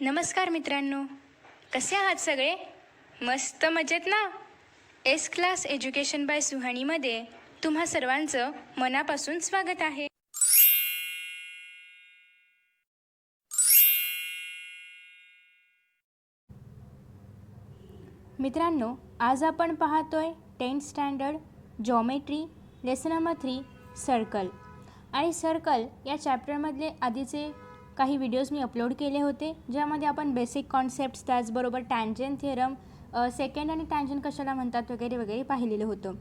नमस्कार मित्रांनो, कसे आहात सगळे? मस्त मजेत ना? एस क्लास एज्युकेशन बाय सुहानीमध्ये तुम्हा सर्वांचं मनापासून स्वागत आहे. मित्रांनो, आज आपण पाहतोय 10th standard geometry lesson number 3 circle. आणि सर्कल या चॅप्टरमधले आधीचे काही व्हिडिओज मी अपलोड केले होते, ज्यामध्ये आपण बेसिक कॉन्सेप्ट्स, त्याचबरोबर टँजंट थिअरम, सेकंड आणि टँजंट कशाला म्हणतात वगैरे वगैरे पाहिलेलं होतं.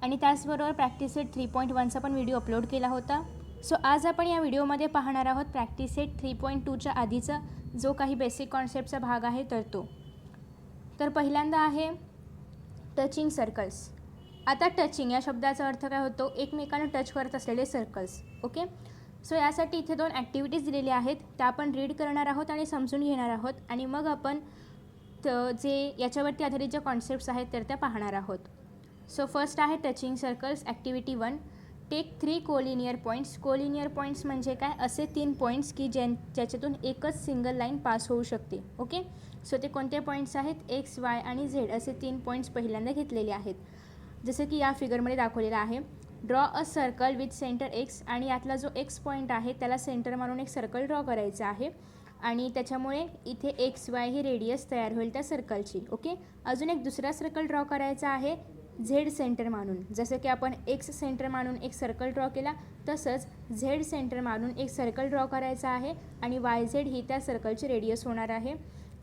आणि त्याचबरोबर प्रॅक्टिस सेट 3.1चा पण व्हिडिओ अपलोड केला होता. सो आज आपण या व्हिडिओमध्ये पाहणार आहोत प्रॅक्टिस सेट 3.2च्या आधीचा जो काही बेसिक कॉन्सेप्टचा भाग आहे तर पहिल्यांदा आहे टचिंग सर्कल्स. आता टचिंग या शब्दाचा अर्थ काय होतो? एकमेकांना टच करत असलेले सर्कल्स. ओके, सो यासाठी इथे 2 ॲक्टिव्हिटीज दिलेल्या आहेत, त्या आपण रीड करणार आहोत आणि समजून घेणार आहोत, आणि मग आपण जे याच्यावरती आधारित ज्या कॉन्सेप्ट्स आहेत त्या पाहणार आहोत. सो फर्स्ट आहे touching circles. Activity 1, take 3 collinear points. Collinear points म्हणजे काय? असे 3 पॉईंट्स की ज्याच्यातून एकच सिंगल लाईन पास होऊ शकते. ओके, सो ते कोणते पॉईंट्स आहेत? एक्स, वाय आणि झेड असे 3 पॉईंट्स पहिल्यांदा घेतलेले आहेत, जसं की या फिगरमध्ये दाखवलेलं आहे. Draw a circle with centre x, आणि यातला जो एक्स पॉईंट आहे त्याला सेंटर मानून एक सर्कल ड्रॉ करायचं आहे, आणि त्याच्यामुळे इथे एक्स वाय ही रेडियस तयार होईल त्या सर्कलची. ओके, अजून एक दुसरा सर्कल ड्रॉ करायचा आहे झेड सेंटर मानून. जसं की आपण एक्स सेंटर मानून एक सर्कल ड्रॉ केला, तसंच झेड सेंटर मानून एक सर्कल ड्रॉ करायचा आहे, आणि वाय झेड ही त्या सर्कलची रेडियस होणार आहे.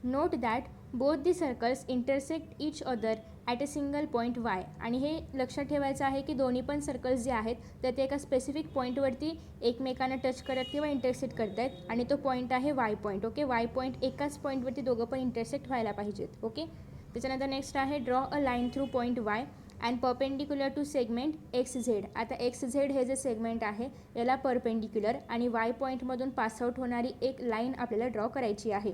Note that both the circles intersect each other at a single point Y. आणि हे लक्षात ठेवायचं आहे की दोन्ही पण सर्कल्स जे आहेत तर ते एका स्पेसिफिक पॉईंटवरती एकमेकांना टच करत किंवा इंटरसेक्ट करत आहेत, आणि तो पॉईंट आहे Y point. Okay, Y point एकाच पॉईंटवरती दोघं पण इंटरसेक्ट व्हायला पाहिजेत. ओके, त्याच्यानंतर नेक्स्ट आहे draw a line through point Y and perpendicular to segment X Z. आता एक्स झेड हे जे सेगमेंट आहे याला परपेंडिक्युलर आणि वाय पॉईंटमधून पासआउट होणारी एक लाईन आपल्याला ड्रॉ करायची आहे.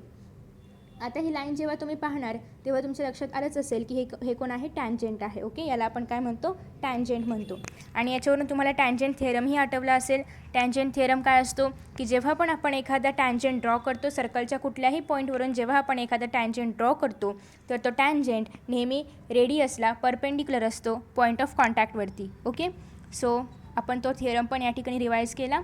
आता ही लाईन जेव्हा तुम्ही पाहणार तेव्हा तुमच्या लक्षात आलंच असेल की हे कोण आहे? टँजंट आहे. ओके, याला आपण काय म्हणतो? टँजंट म्हणतो. आणि याच्यावरून तुम्हाला टँजंट थिअरमही आठवला असेल. टँजंट थिअरम काय असतो की जेव्हा पण आपण एखादा टँजंट ड्रॉ करतो सर्कलच्या कुठल्याही पॉईंटवरून, जेव्हा आपण एखादा टँजंट ड्रॉ करतो तर तो टँजंट नेहमी रेडियसला परपेंडिक्युलर असतो पॉईंट ऑफ कॉन्टॅक्टवरती. ओके, सो आपण तो थिअरम पण या ठिकाणी रिवाईज केला,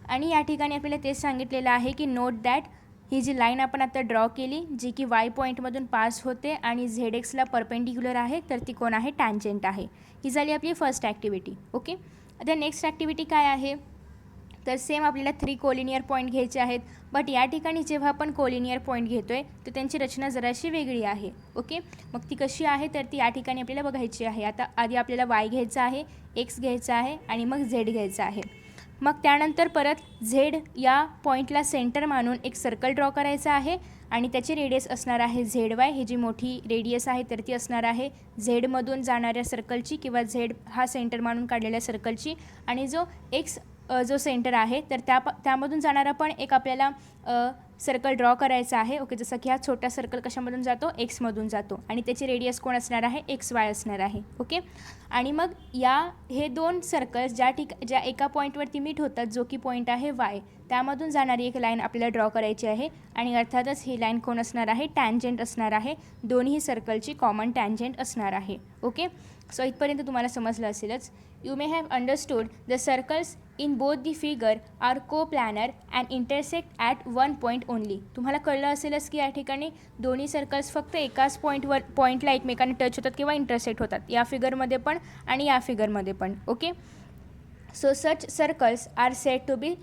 आणि या ठिकाणी आपल्याला तेच सांगितलेलं आहे की नोट दॅट ही जी लाईन आपण आता ड्रॉ केली जी की वाय पॉईंटमधून पास होते आणि झेड एक्सला परपेंडिक्युलर आहे, तर ती कोण आहे? टँजंट आहे. ही झाली आपली फर्स्ट ॲक्टिव्हिटी. ओके, आता नेक्स्ट ॲक्टिव्हिटी काय आहे? तर सेम आपल्याला 3 कोलिनियर पॉईंट घ्यायचे आहेत, बट या ठिकाणी जेव्हा आपण कोलिनियर पॉईंट घेतो आहे तर त्यांची रचना जराशी वेगळी आहे. ओके, मग ती कशी आहे तर ती या ठिकाणी आपल्याला बघायची आहे. आता आधी आपल्याला वाय घ्यायचा आहे, एक्स घ्यायचा आहे, आणि मग झेड घ्यायचा आहे. मग त्यानंतर परत झेड या पॉईंटला सेंटर मानून एक सर्कल ड्रॉ करायचा आहे, आणि त्याची रेडियस असणार आहे झेड वाय. ही जी मोठी रेडियस आहे तर ती असणार आहे झेडमधून जाणाऱ्या सर्कलची किंवा झेड हा सेंटर मानून काढलेल्या सर्कलची, आणि जो एक्स जो सेंटर आहे तर त्यामधून जाणारा पण एक आपल्याला सर्कल ड्रॉ करायचा आहे. ओके, जसं की हा छोटा सर्कल कशामधून जातो? एक्समधून जातो, आणि त्याची रेडियस कोण असणार आहे? एक्स वाय असणार आहे. ओके, आणि मग हे 2 सर्कल्स ज्या एका पॉईंटवरती मीट होतात, जो की पॉईंट आहे वाय, त्यामधून जाणारी एक लाईन आपल्याला ड्रॉ करायची आहे, आणि अर्थातच ही लाईन कोण असणार आहे? टँजंट असणार आहे. दोन्ही सर्कलची कॉमन टँजंट असणार आहे. ओके, सो इथपर्यंत तुम्हाला समजलं असेलच. You may have understood the circles in both the figure are coplanar and intersect at 1 point only. तुम्हाला कळलं असेलच की या ठिकाणी दोन्ही सर्कल्स फक्त एकाच पॉईंटला एकमेकांना टच होतात किंवा इंटरसेक्ट होतात, या फिगरमध्ये पण आणि या फिगरमध्ये पण. Okay, so such circles are said to be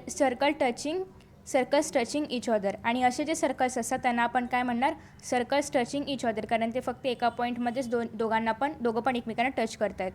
circles touching each other. आणि असे जे सर्कल्स असतात त्यांना आपण काय म्हणणार? सर्कल्स टचिंग इच अदर, कारण ते फक्त एका पॉईंटमध्येच दोघं पण एकमेकांना टच करत आहेत.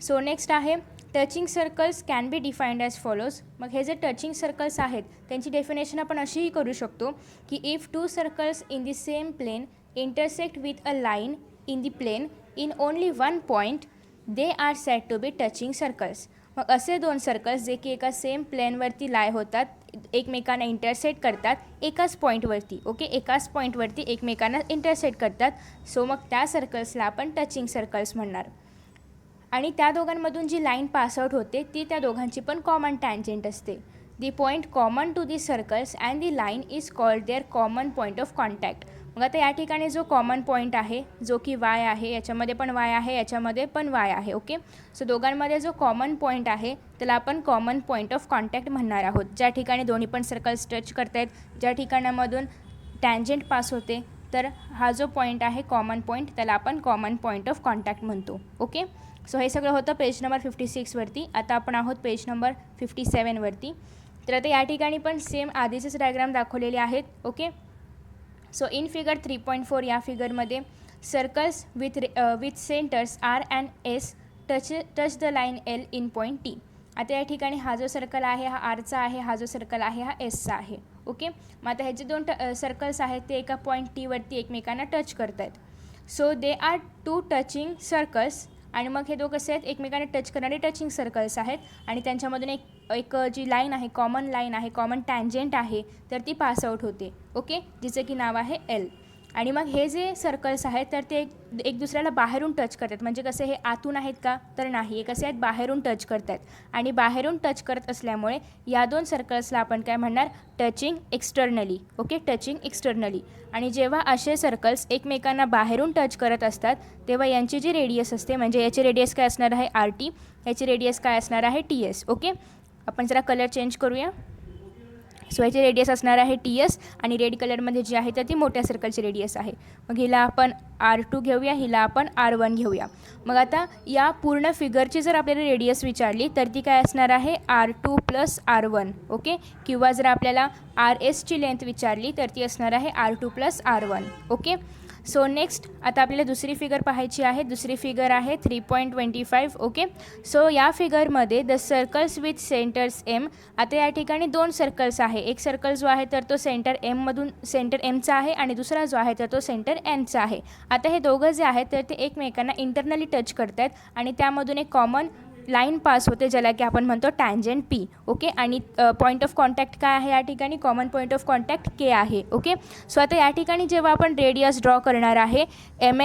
सो नेक्स्ट आहे touching circles can be defined as follows. मग हे जे टचिंग सर्कल्स आहेत त्यांची डेफिनेशन आपण अशीही करू शकतो की if 2 circles in the same plane intersect with a line in the plane in only 1 point they are said to be touching circles. मग असे 2 सर्कल्स जे की एका सेम प्लेनवरती लाय होतात, एकमेकांना इंटरसेक्ट करतात एकाच पॉईंटवरती. ओके, एकाच पॉईंटवरती एकमेकांना इंटरसेक्ट करतात, सो मग त्या सर्कल्सला आपण टचिंग सर्कल्स म्हणणार. आणि त्या दोघांमधून जी लाईन पासआउट होते ती त्या दोघांची पण कॉमन टँजंट असते. The point common to the circles and the line is called their common point of contact. मग आता या ठिकाणी जो कॉमन पॉईंट आहे जो की वाय आहे, याच्यामध्ये पण वाय आहे, याच्यामध्ये पण वाय आहे. ओके, सो दोघांमध्ये जो कॉमन पॉईंट आहे त्याला आपण कॉमन पॉईंट ऑफ कॉन्टॅक्ट म्हणणार आहोत. ज्या ठिकाणी दोन्ही पण सर्कल्स टच करत आहेत, ज्या ठिकाणामधून टँजंट पास होते, तर हा जो पॉईंट आहे कॉमन पॉईंट त्याला आपण कॉमन पॉईंट ऑफ कॉन्टॅक्ट म्हणतो. ओके, सो हे सगळं होतं पेज नंबर 56वरती. आता आपण आहोत पेज नंबर 57वरती. तर आता या ठिकाणी पण सेम आधीचेच डायग्राम दाखवलेले आहेत. ओके, सो इन फिगर 3.4 या फिगरमध्ये circles with centres R and S touch the line L in point T. आता या ठिकाणी हा जो सर्कल आहे हा आरचा आहे, हा जो सर्कल आहे हा एसचा आहे. ओके, मग आता हे जे दोन सर्कल्स आहेत ते एका पॉईंट टीवरती एकमेकांना टच करत आहेत. So they are two touching circles. आणि मग हे दोघं कसे आहेत, एकमेकांना टच करणारे टचिंग सर्कल्स आहेत आणि त्यांच्यामधून एक जी लाईन आहे, कॉमन लाईन आहे, कॉमन टँजंट आहे, तर ती पास आउट होते. ओके, जिचं की नाव आहे एल. आणि मग हे जे सर्कल्स आहेत तर ते एक दुसऱ्याला बाहेरून टच करतात. म्हणजे कसे, हे आतून आहेत का, तर नाही, हे कसे आहेत, बाहेरून टच करतात. आणि बाहेरून टच करत असल्यामुळे या दोन सर्कल्सला आपण काय म्हणणार, touching externally. Okay, touching externally. आणि जेव्हा असे सर्कल्स एकमेकांना बाहेरून टच करत असतात तेव्हा यांची जी रेडियस असते, म्हणजे याची रेडियस काय असणार आहे आर टी, याची रेडियस काय असणार आहे टी एस. ओके, आपण जरा कलर चेंज करूया. सो याची रेडियस असणार आहे टी एस आणि रेड कलरमध्ये जी आहे तर ती मोठ्या सर्कलची रेडियस आहे. मग हिला आपण R2 घेऊया, हिला आपण R1 घेऊया. मग आता या पूर्ण फिगरची जर आपल्याला रेडियस विचारली तर ती काय असणार आहे R2 + R1. ओके, किंवा जर आपल्याला RSची लेंथ विचारली तर ती असणार आहे R2 + R1. Okay, so next आता आपल्याला दुसरी फिगर पाहायची आहे. दुसरी फिगर आहे 3.25. ओके, सो या फिगरमध्ये the circles with centres M. आता या ठिकाणी दोन सर्कल्स आहे. एक सर्कल जो आहे तर तो सेंटर एमचा आहे आणि दुसरा जो आहे तर तो सेंटर एनचा आहे. आता हे दोघं जे आहेत तर ते एकमेकांना इंटरनली टच करत आहेत आणि त्यामधून एक कॉमन लाईन पास होते ज्याला की आपण म्हणतो टँजंट पी. ओके, आणि पॉईंट ऑफ कॉन्टॅक्ट काय आहे या ठिकाणी, कॉमन पॉईंट ऑफ कॉन्टॅक्ट के आहे. ओके, सो आता या ठिकाणी जेव्हा आपण रेडियस ड्रॉ करणार आहे, एम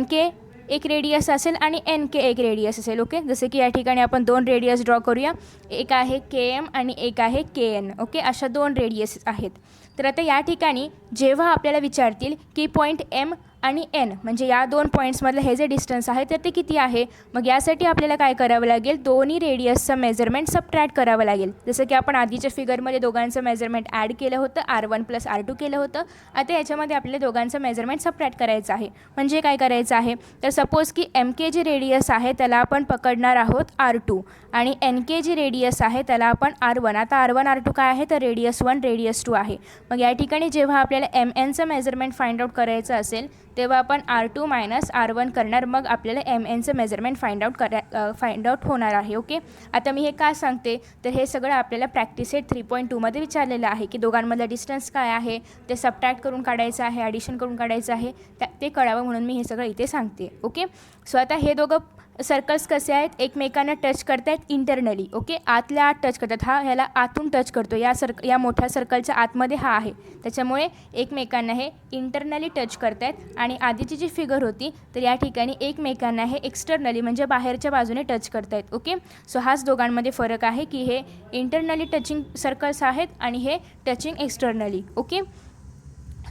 के एक रेडियस असेल आणि एन के एक रेडियस असेल. ओके, जसे की या ठिकाणी आपण दोन रेडियस ड्रॉ करूया. एक आहे के एम आणि एक आहे के एन. ओके, अशा दोन रेडियस आहेत. तर आता या ठिकाणी जेव्हा आपल्याला विचारतील की पॉईंट एम आणि एन म्हणजे या दोन पॉईंट्समधलं हे जे डिस्टन्स आहे तर ते किती आहे, मग यासाठी आपल्याला काय करावं लागेल, दोन्ही रेडियसचं मेजरमेंट सबट्रॅक्ट करावं लागेल. जसं की आपण आधीच्या फिगरमध्ये दोघांचं मेजरमेंट ॲड केलं होतं, R1 + R2 केलं होतं. आता याच्यामध्ये आपल्याला दोघांचं मेजरमेंट सबट्रॅक्ट करायचं आहे. म्हणजे काय करायचं आहे, तर सपोज की एम के जी रेडियस आहे त्याला आपण पकडणार आहोत R2 आणि एन के जी रेडियस आहे त्याला आपण R1. आता R1 R2 काय आहे, तर रेडियस 1 रेडियस 2 आहे. मग या ठिकाणी जेव्हा आपल्याला एम एनचं मेजरमेंट फाइंड आउट करायचं असेल तेव्हा आपण R2 - R1 करणार. मग आपल्याला एम एनचं मेजरमेंट फाइंड आउट होणार आहे. ओके, आता मी हे का सांगते, तर हे सगळं आपल्याला प्रॅक्टिस सेट 3.2मध्ये विचारलेलं आहे की दोघांमधला डिस्टन्स काय आहे ते सबट्रॅक्ट करून काढायचं आहे, ॲडिशन करून काढायचं आहे, ते कळावं म्हणून मी हे सगळं इथे सांगते. ओके, सो आता हे दोघं सर्कल्स कसे आहेत, एकमेकांना टच करत आहेत इंटरनली. ओके, आतल्या आत टच करतात. हा ह्याला आतून टच करतो, या मोठ्या सर्कलच्या आतमध्ये हा आहे, त्याच्यामुळे एकमेकांना हे इंटरनली टच करत आहेत. आणि आधीची जी फिगर होती तर या ठिकाणी एकमेकांना हे एक्सटर्नली म्हणजे बाहेरच्या बाजूने टच करत आहेत. ओके, सो हाच दोघांमध्ये फरक आहे की हे इंटरनली टचिंग सर्कल्स आहेत आणि हे टचिंग एक्सटर्नली. ओके,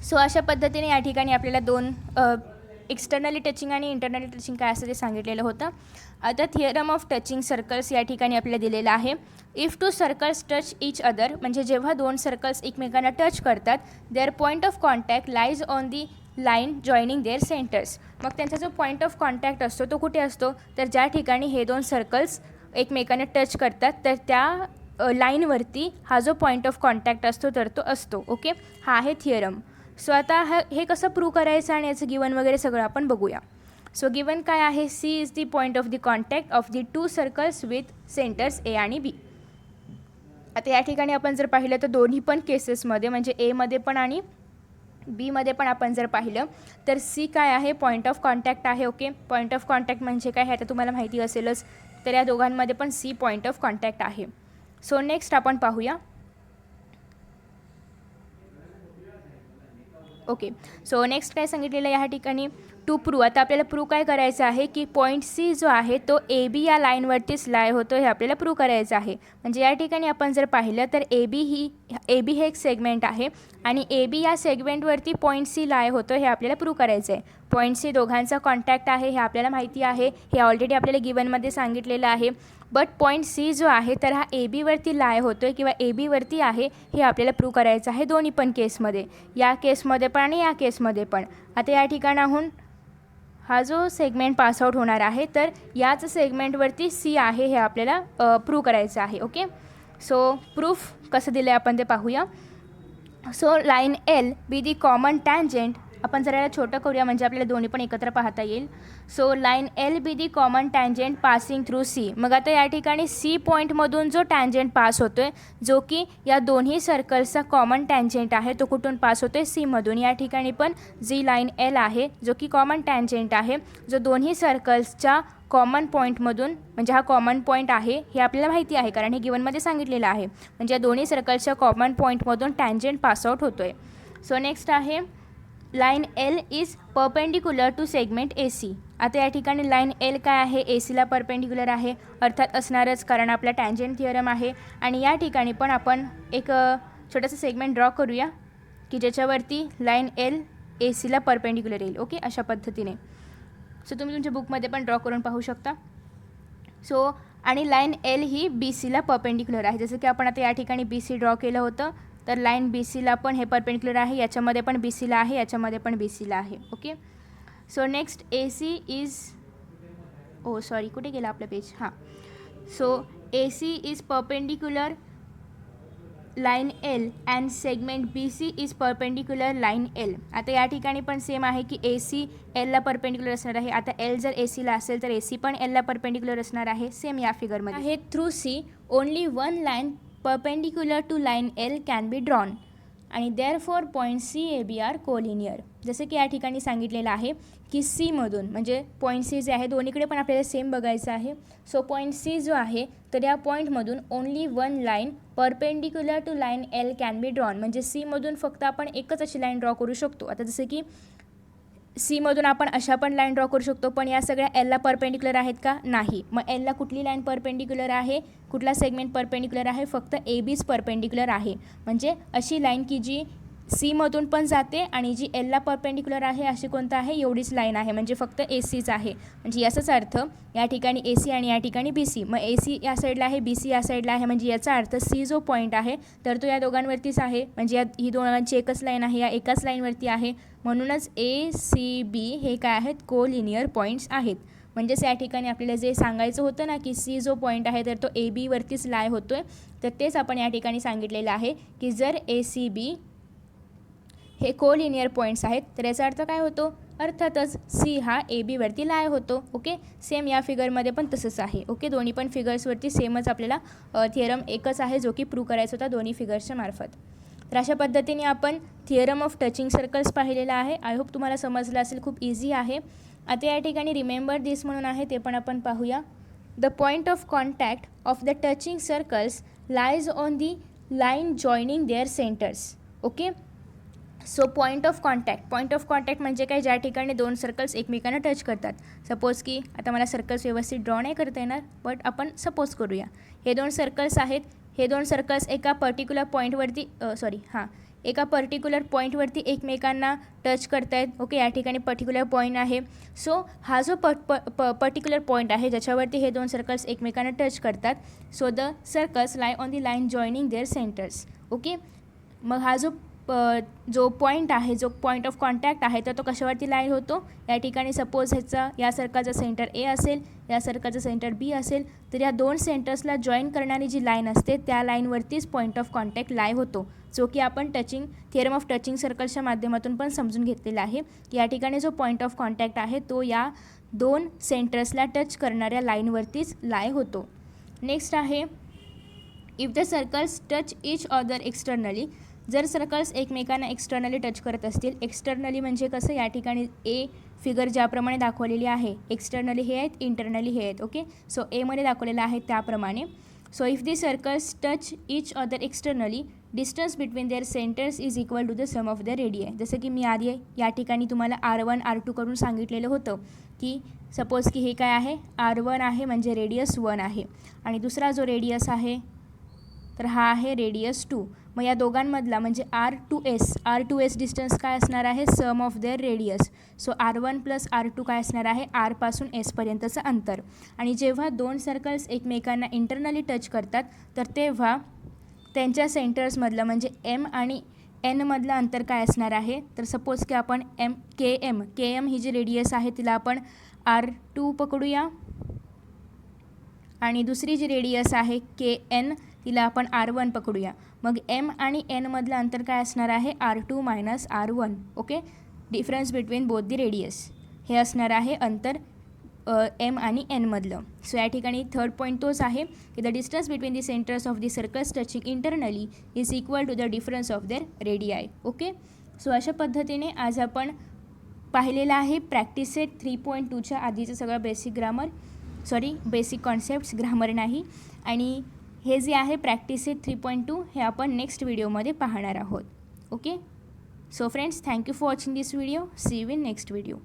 सो अशा पद्धतीने या ठिकाणी आपल्याला दोन एक्सटर्नली टचिंग आणि इंटरनली टचिंग काय असं ते सांगितलेलं होतं. आता थिअरम ऑफ टचिंग सर्कल्स या ठिकाणी आपल्याला दिलेलं आहे. If two circles touch each other म्हणजे जेव्हा दोन सर्कल्स एकमेकांना टच करतात, their point of contact lies on the line joining their centres. मग त्यांचा जो पॉईंट ऑफ कॉन्टॅक्ट असतो तो कुठे असतो, तर ज्या ठिकाणी हे दोन सर्कल्स एकमेकांना टच करतात तर त्या लाईनवरती हा जो पॉईंट ऑफ कॉन्टॅक्ट असतो तर तो असतो. ओके, हा आहे थिअरम. सो आता हे कसं प्रूव्ह करायचं आणि याचं गिवन वगैरे सगळं आपण बघूया. सो गिवन काय आहे, C is the point of the contact of the two circles with centres A आणि बी. आता या ठिकाणी आपण जर पाहिलं तर दोन्ही पण केसेसमध्ये म्हणजे एमध्ये पण आणि बीमध्ये पण आपण जर पाहिलं तर सी काय आहे, पॉईंट ऑफ कॉन्टॅक्ट आहे. ओके, पॉईंट ऑफ कॉन्टॅक्ट म्हणजे काय हे आता तुम्हाला माहिती असेलच. तर या दोघांमध्ये पण सी पॉईंट ऑफ कॉन्टॅक्ट आहे. सो नेक्स्ट आपण पाहूया. ओके, सो नेक्स्ट काय सांगितलेलं या ठिकाणी, टू प्रूव्ह, आता आपल्याला प्रूव्ह काय करायचं आहे की पॉईंट सी जो आहे तो ए बी या लाईनवरतीच लाय होतो हे आपल्याला प्रूव्ह करायचं आहे. म्हणजे या ठिकाणी आपण जर पाहिलं तर ए बी हे एक सेगमेंट आहे आणि ए बी या सेगमेंटवरती पॉईंट सी लाय होतो हे आपल्याला प्रूव्ह करायचं आहे. पॉईंट सी दोघांचा कॉन्टॅक्ट आहे हे आपल्याला माहिती आहे, हे ऑलरेडी आपल्याला गिवनमध्ये सांगितलेलं आहे. बट पॉईंट सी जो आहे तर हा ए बीवरती लाय होतो आहे किंवा ए बीवरती आहे हे आपल्याला प्रूव्ह करायचं आहे दोन्ही पण केसमध्ये, या केसमध्ये पण आणि या केसमध्ये पण. आता या ठिकाणाहून हा जो सेगमेंट पासआउट होणार आहे तर याच सेगमेंटवरती सी आहे हे आपल्याला प्रूव्ह करायचं आहे. ओके, सो प्रूफ कसं दिलं आहे आपण ते पाहूया. So line L be the common tangent, आपण जरा छोटं करूया म्हणजे आपल्याला दोन्ही पण एकत्र पाहता येईल. So line L be the common tangent passing through C. मग आता या ठिकाणी सी पॉईंटमधून जो टँजेंट पास होतो आहे जो की या दोन्ही सर्कल्सचा कॉमन टँजेंट आहे तो कुठून पास होतो आहे सीमधून. या ठिकाणी पण जी लाईन एल आहे जो की कॉमन टँजेंट आहे जो दोन्ही सर्कल्सच्या कॉमन पॉईंटमधून, म्हणजे हा कॉमन पॉईंट आहे हे आपल्याला माहिती आहे कारण हे गिवनमध्ये सांगितलेलं आहे. म्हणजे या दोन्ही सर्कल्सच्या कॉमन पॉईंटमधून टँजेंट पासआउट होतो आहे. सो नेक्स्ट आहे line L is perpendicular to segment A C. आता या ठिकाणी लाईन एल काय आहे, ए सीला परपेंडिक्युलर आहे, अर्थात असणारच कारण आपला टँजेंट थिअरम आहे. आणि या ठिकाणी पण आपण एक छोटासा सेगमेंट ड्रॉ करूया की ज्याच्यावरती लाईन एल ए सीला परपेंडिक्युलर येईल. ओके, अशा पद्धतीने. सो तुम्ही तुमच्या बुकमध्ये पण ड्रॉ करून पाहू शकता. सो आणि लाईन एल ही बी सीला परपेंडिक्युलर आहे, जसं की आपण आता या ठिकाणी बी सी ड्रॉ केलं होतं तर लाईन बी सीला पण हे परपेंडिक्युलर आहे, याच्यामध्ये पण बी सीला आहे, याच्यामध्ये पण बी सीला आहे. Okay, so next A C is, oh sorry कुठे गेला आपलं पेज, हां. So A C is perpendicular line L and segment B C is perpendicular line L. आता या ठिकाणी पण सेम आहे की ए सी एलला परपेंडिक्युलर असणार आहे. आता एल जर ए सीला असेल तर ए सी पण एलला परपेंडिक्युलर असणार आहे, सेम या फिगरमध्ये आहे. Through C only one line perpendicular to line L can be drawn आणि therefore point C A B are collinear. जसं की या ठिकाणी सांगितलेलं आहे की सीमधून, म्हणजे पॉईंट सी जे आहे दोन्हीकडे पण आपल्याला सेम बघायचं आहे. सो पॉईंट सी जो आहे तर या पॉईंटमधून only one line perpendicular to line L can be drawn, म्हणजे सीमधून फक्त आपण एकच अशी लाईन ड्रॉ करू शकतो. आता जसं की सीमधून आपण अशा पण लाईन ड्रॉ करू शकतो, पण या सगळ्या एलला परपेंडिक्युलर आहेत का, नाही. मग एलला कुठली लाईन परपेंडिक्युलर आहे, कुठला सेगमेंट परपेंडिक्युलर आहे, फक्त ए बीच परपेंडिक्युलर आहे. म्हणजे अशी लाईन की जी सीमधून पण जाते आणि जी एलला परपेंडिक्युलर आहे अशी कोणतं आहे, एवढीच लाईन आहे, म्हणजे फक्त ए सीच आहे. म्हणजे याचाच अर्थ या ठिकाणी ए सी आणि या ठिकाणी बी सी, मग ए सी या साईडला आहे, बी सी या साईडला आहे, म्हणजे याचा अर्थ सी जो पॉईंट आहे तर तो या दोघांवरतीच आहे. म्हणजे या ही दोघांची एकच लाईन आहे, या एकाच लाईनवरती आहे. म्हणूनच ए सी बी हे काय आहेत, कोलिनियर पॉईंट्स आहेत. म्हणजेच या ठिकाणी आपल्याला जे सांगायचं होतं ना की सी जो पॉईंट आहे तर तो ए बीवरतीच लाय होतो आहे, तर तेच आपण या ठिकाणी सांगितलेलं आहे की जर ए सी बी हे कोलिनियर पॉईंट्स आहेत तर याचा अर्थ काय होतो, अर्थातच सी हा ए बीवरती लाय होतो. ओके, सेम या फिगरमध्ये पण तसंच आहे. ओके, दोन्ही पण फिगर्सवरती सेमच आपल्याला थिअरम एकच आहे जो की प्रूव्ह करायचा होता दोन्ही फिगर्सच्या मार्फत. तर अशा पद्धतीने आपण थिअरम ऑफ टचिंग सर्कल्स पाहिलेला आहे. आय होप तुम्हाला समजलं असेल, खूप इझी आहे. आता या ठिकाणी रिमेंबर दिस म्हणून आहे ते पण आपण पाहूया. The point of contact of the touching circles lies on the line joining their centres. Okay, so point of contact म्हणजे काय, ज्या ठिकाणी दोन सर्कल्स एकमेकांना टच करतात. सपोज की आता मला सर्कल्स व्यवस्थित ड्रॉ नाही करता येणार, बट आपण सपोज करूया हे दोन सर्कल्स आहेत, हे दोन सर्कल्स एका पर्टिक्युलर पॉईंटवरती एका पर्टिक्युलर पॉईंटवरती एकमेकांना टच करतायत. ओके, या ठिकाणी पर्टिक्युलर पॉईंट आहे. सो हा जो पर्टिक्युलर पॉईंट आहे ज्याच्यावरती हे दोन सर्कल्स एकमेकांना टच करतात, so the circles lie on the line joining their centres. Okay, मग हा जो पॉईंट आहे, जो पॉईंट ऑफ कॉन्टॅक्ट आहे तर तो कशावरती लाईन होतो, या ठिकाणी सपोज या सर्कलचं सेंटर ए असेल, या सर्कलचं सेंटर बी असेल, तर या दोन सेंटर्सला जॉईन करणारी जी लाईन असते त्या लाईनवरतीच पॉईंट ऑफ कॉन्टॅक्ट लाय होतो, जो की आपण थिअरम ऑफ टचिंग सर्कल्सच्या माध्यमातून पण समजून घेतलेला आहे की या ठिकाणी जो पॉईंट ऑफ कॉन्टॅक्ट आहे तो या दोन सेंटर्सला टच करणाऱ्या लाईनवरतीच लाय होतो. नेक्स्ट आहे if the circles touch each other externally. जर सर्कल्स एकमेकांना एक्सटर्नली टच करत असतील, एक्सटर्नली म्हणजे कसं, या ठिकाणी ए फिगर ज्याप्रमाणे दाखवलेली आहे, एक्सटर्नली हे आहेत, इंटरनली हे आहेत. ओके, सो एमध्ये दाखवलेलं आहे त्याप्रमाणे. So if the circles touch each other externally distance between their centres is equal to the sum of the radii. जसं की मी आधी या ठिकाणी तुम्हाला R1 R2 करून सांगितलेलं होतं की सपोज की हे काय आहे, R1 आहे म्हणजे रेडियस 1 आहे आणि दुसरा जो रेडियस आहे तर हा आहे रेडियस 2. मग या दोघांमधला म्हणजे R2S डिस्टन्स काय असणार आहे, sum of their radius. So R1 plus R2 काय असणार आहे, R पासून Sपर्यंतचं अंतर. आणि जेव्हा दोन सर्कल्स एकमेकांना इंटरनली टच करतात तर तेव्हा त्यांच्या सेंटर्समधलं म्हणजे M आणि N मधलं अंतर काय असणार आहे, तर सपोज की आपण KM ही जी रेडियस आहे तिला आपण R2 पकडूया आणि दुसरी जी रेडियस आहे KN तिला आपण R1 पकडूया. मग M आणि N मधलं अंतर काय असणार आहे, R2 minus R1. Okay, difference between both the radius हे असणार आहे अंतर M आणि N मधलं. सो या ठिकाणी थर्ड पॉईंट तोच आहे की the distance between the centres of the circles touching internally is equal to the difference of their radii. Okay, so अशा पद्धतीने आज आपण पाहिलेलं आहे प्रॅक्टिस सेट 3.2च्या आधीचं सगळं बेसिक कॉन्सेप्ट्स, ग्रामर नाही. आणि हे जे आहे प्रॅक्टिस सेट 3.2 हे आपण नेक्स्ट व्हिडिओमध्ये पाहणार आहोत. Okay, so friends, thank you for watching this video. See you in next video.